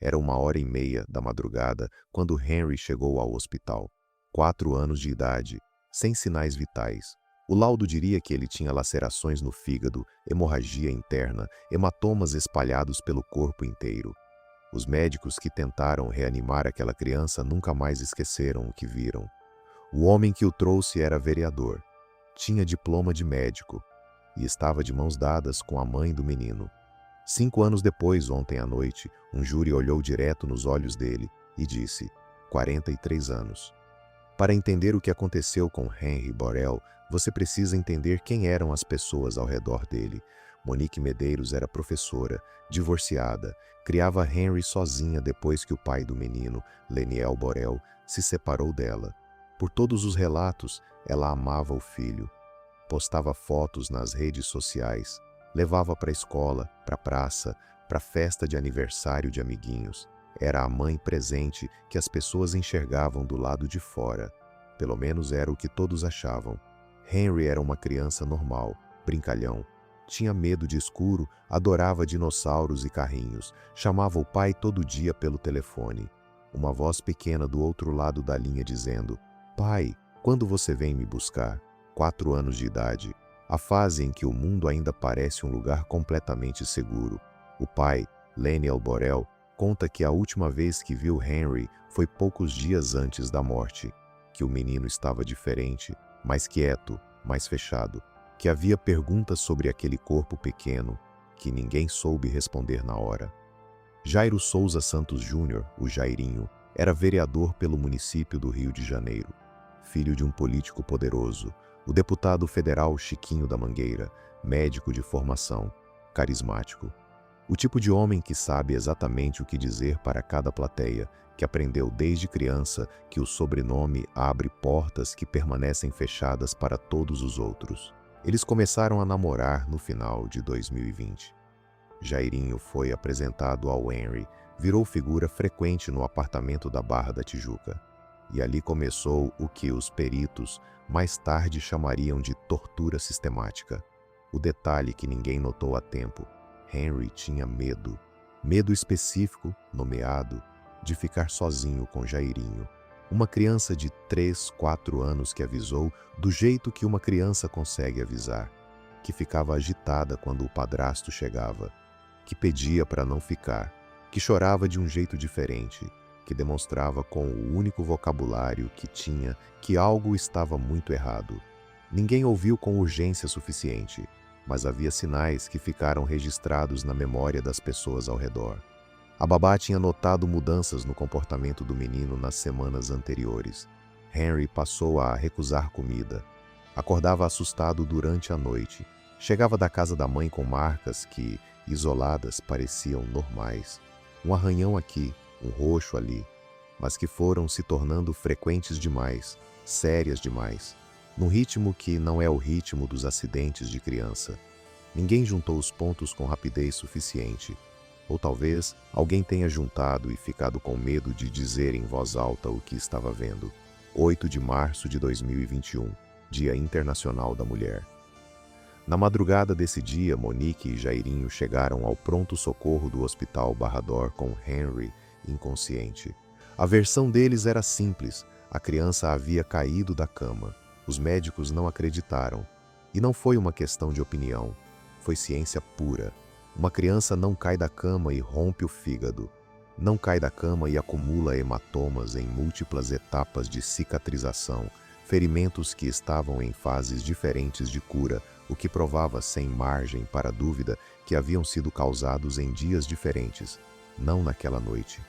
Era 1h30 da madrugada quando Henry chegou ao hospital. 4 anos de idade, sem sinais vitais. O laudo diria que ele tinha lacerações no fígado, hemorragia interna, hematomas espalhados pelo corpo inteiro. Os médicos que tentaram reanimar aquela criança nunca mais esqueceram o que viram. O homem que o trouxe era vereador. Tinha diploma de médico e estava de mãos dadas com a mãe do menino. 5 anos depois, ontem à noite, um júri olhou direto nos olhos dele e disse: 43 anos. Para entender o que aconteceu com Henry Borel, você precisa entender quem eram as pessoas ao redor dele. Monique Medeiros era professora, divorciada, criava Henry sozinha depois que o pai do menino, Leniel Borel, se separou dela. Por todos os relatos, ela amava o filho. Postava fotos nas redes sociais, levava para a escola, para a praça, para a festa de aniversário de amiguinhos. Era a mãe presente que as pessoas enxergavam do lado de fora. Pelo menos era o que todos achavam. Henry era uma criança normal, brincalhão. Tinha medo de escuro, adorava dinossauros e carrinhos. Chamava o pai todo dia pelo telefone. Uma voz pequena do outro lado da linha dizendo: "Pai, quando você vem me buscar?" 4 anos de idade. A fase em que o mundo ainda parece um lugar completamente seguro. O pai, Leniel Borel, conta que a última vez que viu Henry foi poucos dias antes da morte, que o menino estava diferente, mais quieto, mais fechado, que havia perguntas sobre aquele corpo pequeno que ninguém soube responder na hora. Jairo Souza Santos Júnior, o Jairinho, era vereador pelo município do Rio de Janeiro, filho de um político poderoso, o deputado federal Chiquinho da Mangueira, médico de formação, carismático. O tipo de homem que sabe exatamente o que dizer para cada plateia, que aprendeu desde criança que o sobrenome abre portas que permanecem fechadas para todos os outros. Eles começaram a namorar no final de 2020. Jairinho foi apresentado ao Henry, virou figura frequente no apartamento da Barra da Tijuca. E ali começou o que os peritos mais tarde chamariam de tortura sistemática. O detalhe que ninguém notou a tempo: Henry tinha medo. Medo específico, nomeado, de ficar sozinho com Jairinho. Uma criança de 3, 4 anos que avisou do jeito que uma criança consegue avisar, que ficava agitada quando o padrasto chegava, que pedia para não ficar, que chorava de um jeito diferente, que demonstrava com o único vocabulário que tinha que algo estava muito errado. Ninguém ouviu com urgência suficiente, mas havia sinais que ficaram registrados na memória das pessoas ao redor. A babá tinha notado mudanças no comportamento do menino nas semanas anteriores. Henry passou a recusar comida. Acordava assustado durante a noite. Chegava da casa da mãe com marcas que, isoladas, pareciam normais. Um arranhão aqui, um roxo ali, mas que foram se tornando frequentes demais, sérias demais, num ritmo que não é o ritmo dos acidentes de criança. Ninguém juntou os pontos com rapidez suficiente. Ou talvez alguém tenha juntado e ficado com medo de dizer em voz alta o que estava vendo. 8 de março de 2021, Dia Internacional da Mulher. Na madrugada desse dia, Monique e Jairinho chegaram ao pronto-socorro do Hospital Barrador com Henry inconsciente. A versão deles era simples: a criança havia caído da cama. Os médicos não acreditaram. E não foi uma questão de opinião, foi ciência pura. Uma criança não cai da cama e rompe o fígado. Não cai da cama e acumula hematomas em múltiplas etapas de cicatrização, ferimentos que estavam em fases diferentes de cura, o que provava sem margem para dúvida que haviam sido causados em dias diferentes, não naquela noite,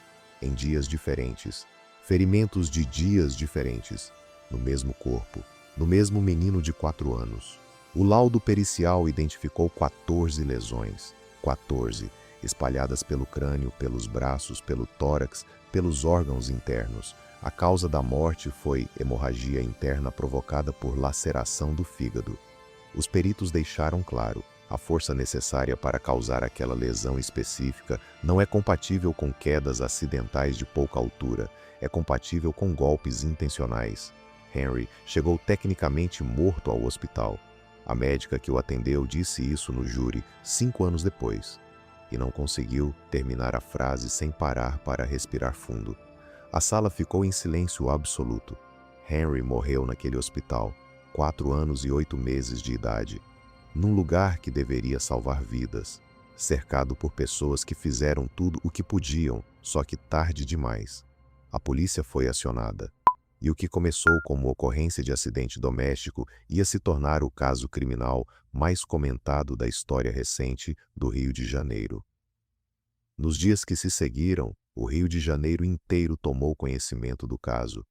em dias diferentes, ferimentos de dias diferentes, no mesmo corpo, no mesmo menino de 4 anos. O laudo pericial identificou 14 lesões, 14, espalhadas pelo crânio, pelos braços, pelo tórax, pelos órgãos internos. A causa da morte foi hemorragia interna provocada por laceração do fígado. Os peritos deixaram claro: a força necessária para causar aquela lesão específica não é compatível com quedas acidentais de pouca altura, é compatível com golpes intencionais. Henry chegou tecnicamente morto ao hospital. A médica que o atendeu disse isso no júri 5 anos depois. e não conseguiu terminar a frase sem parar para respirar fundo. A sala ficou em silêncio absoluto. Henry morreu naquele hospital, 4 anos e 8 meses de idade, num lugar que deveria salvar vidas, cercado por pessoas que fizeram tudo o que podiam, só que tarde demais. A polícia foi acionada. E o que começou como ocorrência de acidente doméstico ia se tornar o caso criminal mais comentado da história recente do Rio de Janeiro. Nos dias que se seguiram, o Rio de Janeiro inteiro tomou conhecimento do caso.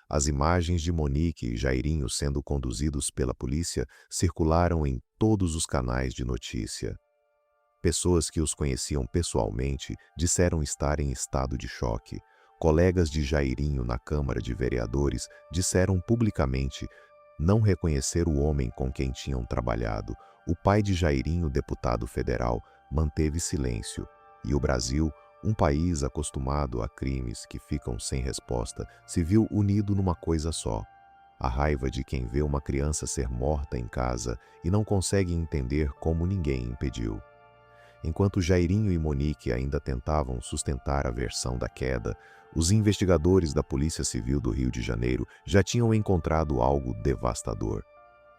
As imagens de Monique e Jairinho sendo conduzidos pela polícia circularam em todos os canais de notícia. Pessoas que os conheciam pessoalmente disseram estar em estado de choque. Colegas de Jairinho na Câmara de Vereadores disseram publicamente não reconhecer o homem com quem tinham trabalhado. O pai de Jairinho, deputado federal, manteve silêncio. E o Brasil, um país acostumado a crimes que ficam sem resposta, se viu unido numa coisa só: a raiva de quem vê uma criança ser morta em casa e não consegue entender como ninguém impediu. Enquanto Jairinho e Monique ainda tentavam sustentar a versão da queda, os investigadores da Polícia Civil do Rio de Janeiro já tinham encontrado algo devastador.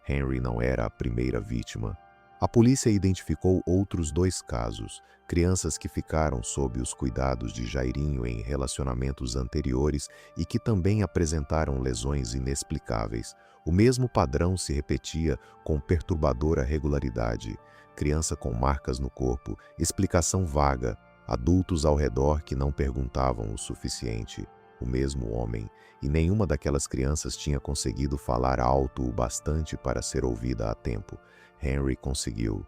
Henry não era a primeira vítima. A polícia identificou outros 2 casos, crianças que ficaram sob os cuidados de Jairinho em relacionamentos anteriores e que também apresentaram lesões inexplicáveis. O mesmo padrão se repetia com perturbadora regularidade. Criança com marcas no corpo, explicação vaga, adultos ao redor que não perguntavam o suficiente, o mesmo homem, e nenhuma daquelas crianças tinha conseguido falar alto o bastante para ser ouvida a tempo. Henry conseguiu,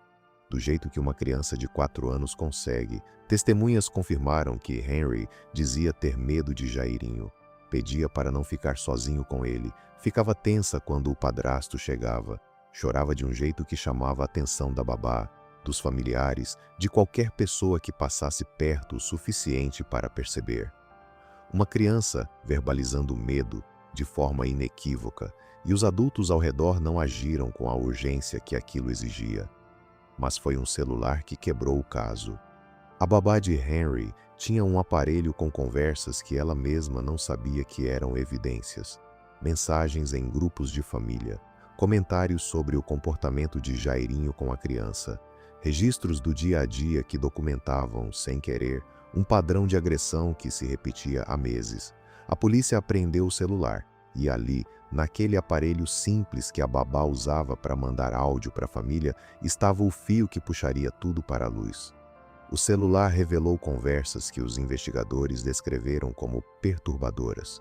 do jeito que uma criança de 4 anos consegue. Testemunhas confirmaram que Henry dizia ter medo de Jairinho, pedia para não ficar sozinho com ele, ficava tensa quando o padrasto chegava. Chorava de um jeito que chamava a atenção da babá, dos familiares, de qualquer pessoa que passasse perto o suficiente para perceber. Uma criança verbalizando medo de forma inequívoca, e os adultos ao redor não agiram com a urgência que aquilo exigia. Mas foi um celular que quebrou o caso. A babá de Henry tinha um aparelho com conversas que ela mesma não sabia que eram evidências. Mensagens em grupos de família. Comentários sobre o comportamento de Jairinho com a criança, registros do dia a dia que documentavam, sem querer, um padrão de agressão que se repetia há meses. A polícia apreendeu o celular e ali, naquele aparelho simples que a babá usava para mandar áudio para a família, estava o fio que puxaria tudo para a luz. O celular revelou conversas que os investigadores descreveram como perturbadoras.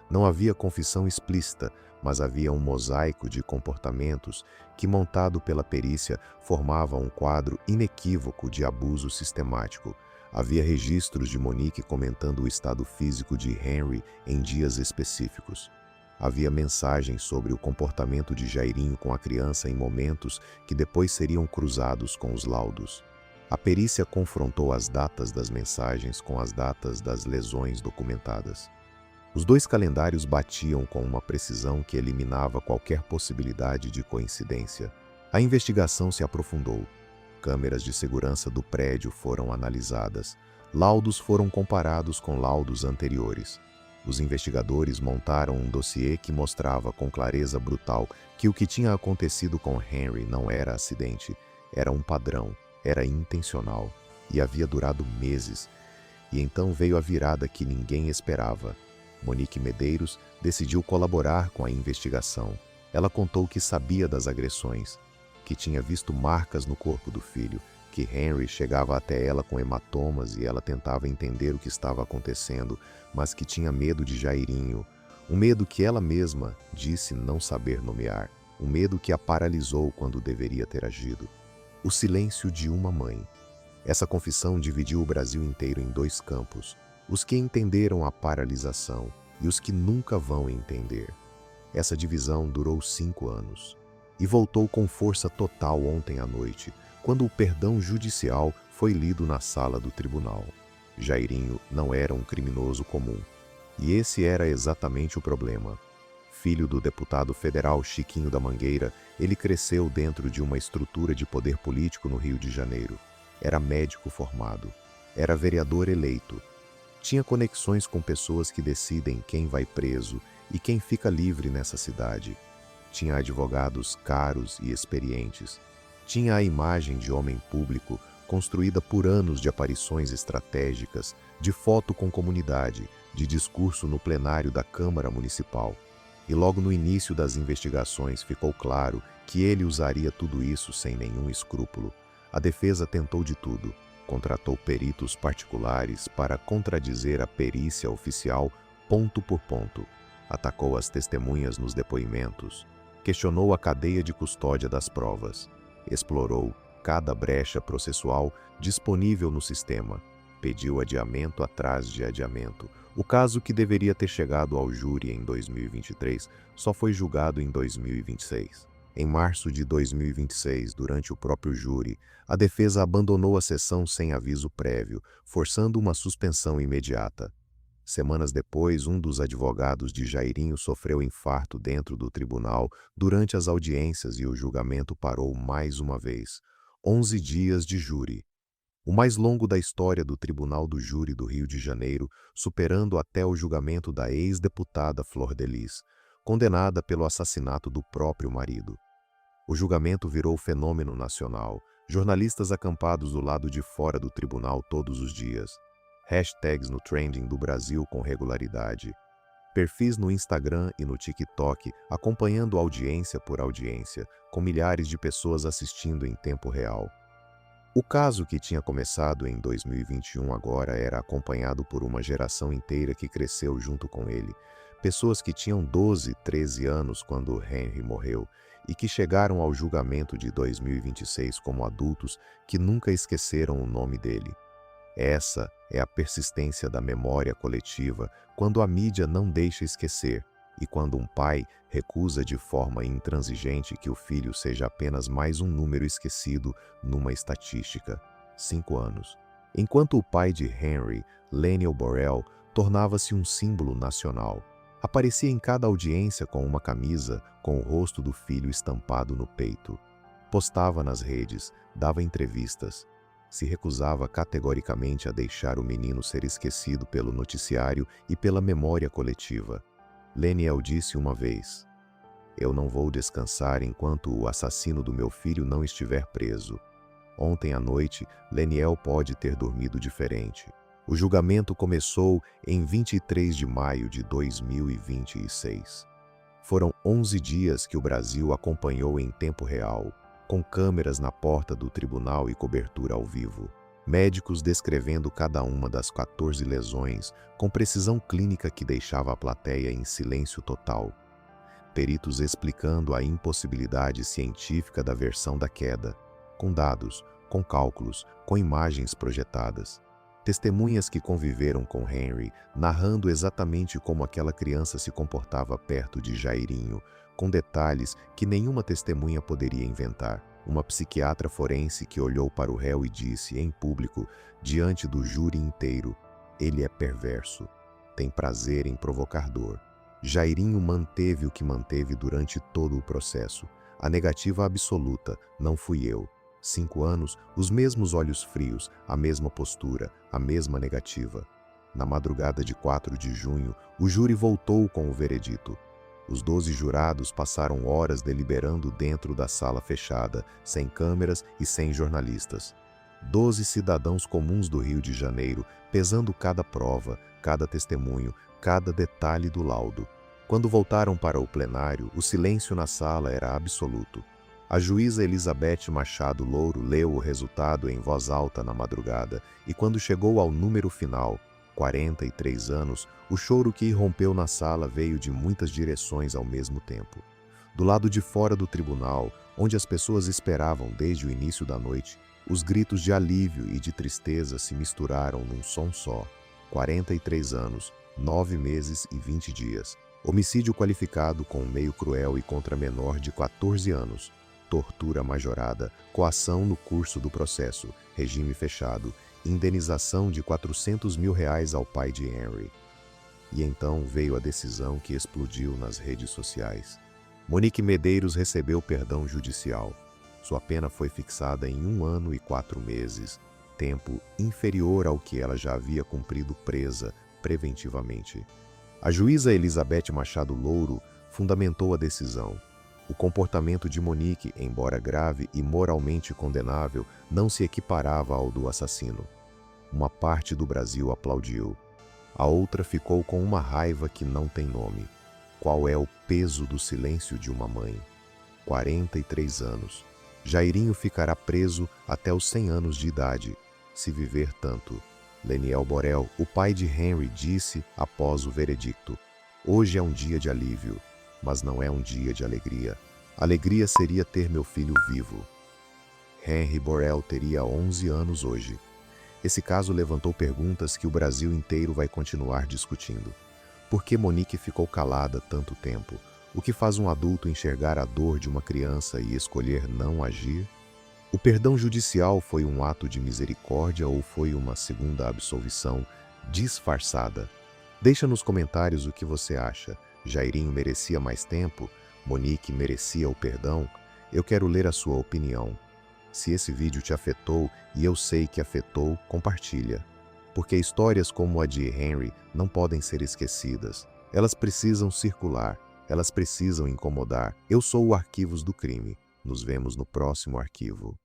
Não havia confissão explícita, mas havia um mosaico de comportamentos que, montado pela perícia, formava um quadro inequívoco de abuso sistemático. Havia registros de Monique comentando o estado físico de Henry em dias específicos. Havia mensagens sobre o comportamento de Jairinho com a criança em momentos que depois seriam cruzados com os laudos. A perícia confrontou as datas das mensagens com as datas das lesões documentadas. Os 2 calendários batiam com uma precisão que eliminava qualquer possibilidade de coincidência. A investigação se aprofundou. Câmeras de segurança do prédio foram analisadas. Laudos foram comparados com laudos anteriores. Os investigadores montaram um dossiê que mostrava com clareza brutal que o que tinha acontecido com Henry não era acidente, era um padrão, era intencional e havia durado meses. E então veio a virada que ninguém esperava. Monique Medeiros decidiu colaborar com a investigação. Ela contou que sabia das agressões, que tinha visto marcas no corpo do filho, que Henry chegava até ela com hematomas e ela tentava entender o que estava acontecendo, mas que tinha medo de Jairinho, um medo que ela mesma disse não saber nomear, um medo que a paralisou quando deveria ter agido. O silêncio de uma mãe. Essa confissão dividiu o Brasil inteiro em 2 campos: os que entenderam a paralisação e os que nunca vão entender. Essa divisão durou 5 anos e voltou com força total ontem à noite, quando o perdão judicial foi lido na sala do tribunal. Jairinho não era um criminoso comum, e esse era exatamente o problema. Filho do deputado federal Chiquinho da Mangueira, ele cresceu dentro de uma estrutura de poder político no Rio de Janeiro. Era médico formado. Era vereador eleito. Tinha conexões com pessoas que decidem quem vai preso e quem fica livre nessa cidade. Tinha advogados caros e experientes. Tinha a imagem de homem público construída por anos de aparições estratégicas, de foto com comunidade, de discurso no plenário da Câmara Municipal. E logo no início das investigações ficou claro que ele usaria tudo isso sem nenhum escrúpulo. A defesa tentou de tudo. Contratou peritos particulares para contradizer a perícia oficial ponto por ponto. Atacou as testemunhas nos depoimentos. Questionou a cadeia de custódia das provas. Explorou cada brecha processual disponível no sistema. Pediu adiamento atrás de adiamento. O caso que deveria ter chegado ao júri em 2023 só foi julgado em 2026. Em março de 2026, durante o próprio júri, a defesa abandonou a sessão sem aviso prévio, forçando uma suspensão imediata. Semanas depois, um dos advogados de Jairinho sofreu infarto dentro do tribunal durante as audiências e o julgamento parou mais uma vez. 11 dias de júri. O mais longo da história do Tribunal do Júri do Rio de Janeiro, superando até o julgamento da ex-deputada Flor de Lis, condenada pelo assassinato do próprio marido. O julgamento virou fenômeno nacional, jornalistas acampados do lado de fora do tribunal todos os dias, hashtags no trending do Brasil com regularidade, perfis no Instagram e no TikTok acompanhando audiência por audiência, com milhares de pessoas assistindo em tempo real. O caso que tinha começado em 2021 agora era acompanhado por uma geração inteira que cresceu junto com ele, pessoas que tinham 12, 13 anos quando Henry morreu e que chegaram ao julgamento de 2026 como adultos que nunca esqueceram o nome dele. Essa é a persistência da memória coletiva quando a mídia não deixa esquecer e quando um pai recusa de forma intransigente que o filho seja apenas mais um número esquecido numa estatística. 5 anos. Enquanto o pai de Henry, Leniel Borel, tornava-se um símbolo nacional. Aparecia em cada audiência com uma camisa com o rosto do filho estampado no peito. Postava nas redes, dava entrevistas. Se recusava categoricamente a deixar o menino ser esquecido pelo noticiário e pela memória coletiva. Leniel disse uma vez: "Eu não vou descansar enquanto o assassino do meu filho não estiver preso." Ontem à noite, Leniel pode ter dormido diferente. O julgamento começou em 23 de maio de 2026. Foram 11 dias que o Brasil acompanhou em tempo real, com câmeras na porta do tribunal e cobertura ao vivo. Médicos descrevendo cada uma das 14 lesões, com precisão clínica que deixava a plateia em silêncio total. Peritos explicando a impossibilidade científica da versão da queda, com dados, com cálculos, com imagens projetadas. Testemunhas que conviveram com Henry, narrando exatamente como aquela criança se comportava perto de Jairinho, com detalhes que nenhuma testemunha poderia inventar. Uma psiquiatra forense que olhou para o réu e disse, em público, diante do júri inteiro: "Ele é perverso, tem prazer em provocar dor." Jairinho manteve o que manteve durante todo o processo. A negativa absoluta: "Não fui eu." 5 anos, os mesmos olhos frios, a mesma postura, a mesma negativa. Na madrugada de 4 de junho, o júri voltou com o veredito. Os 12 jurados passaram horas deliberando dentro da sala fechada, sem câmeras e sem jornalistas. 12 cidadãos comuns do Rio de Janeiro, pesando cada prova, cada testemunho, cada detalhe do laudo. Quando voltaram para o plenário, o silêncio na sala era absoluto. A juíza Elizabeth Machado Louro leu o resultado em voz alta na madrugada, e quando chegou ao número final, 43 anos, o choro que irrompeu na sala veio de muitas direções ao mesmo tempo. Do lado de fora do tribunal, onde as pessoas esperavam desde o início da noite, os gritos de alívio e de tristeza se misturaram num som só. 43 anos, 9 meses e 20 dias. Homicídio qualificado com meio cruel e contra menor de 14 anos. Tortura majorada, coação no curso do processo, regime fechado, indenização de R$400 mil ao pai de Henry. E então veio a decisão que explodiu nas redes sociais. Monique Medeiros recebeu perdão judicial. Sua pena foi fixada em 1 ano e 4 meses, tempo inferior ao que ela já havia cumprido presa preventivamente. A juíza Elizabeth Machado Louro fundamentou a decisão. O comportamento de Monique, embora grave e moralmente condenável, não se equiparava ao do assassino. Uma parte do Brasil aplaudiu. A outra ficou com uma raiva que não tem nome. Qual é o peso do silêncio de uma mãe? 43 anos. Jairinho ficará preso até os 100 anos de idade, se viver tanto. Leniel Borel, o pai de Henry, disse após o veredicto: "Hoje é um dia de alívio, mas não é um dia de alegria. Alegria seria ter meu filho vivo." Henry Borel teria 11 anos hoje. Esse caso levantou perguntas que o Brasil inteiro vai continuar discutindo. Por que Monique ficou calada tanto tempo? O que faz um adulto enxergar a dor de uma criança e escolher não agir? O perdão judicial foi um ato de misericórdia ou foi uma segunda absolvição disfarçada? Deixa nos comentários o que você acha. Jairinho merecia mais tempo? Monique merecia o perdão? Eu quero ler a sua opinião. Se esse vídeo te afetou, e eu sei que afetou, compartilha. Porque histórias como a de Henry não podem ser esquecidas. Elas precisam circular, elas precisam incomodar. Eu sou o Arquivos do Crime. Nos vemos no próximo arquivo.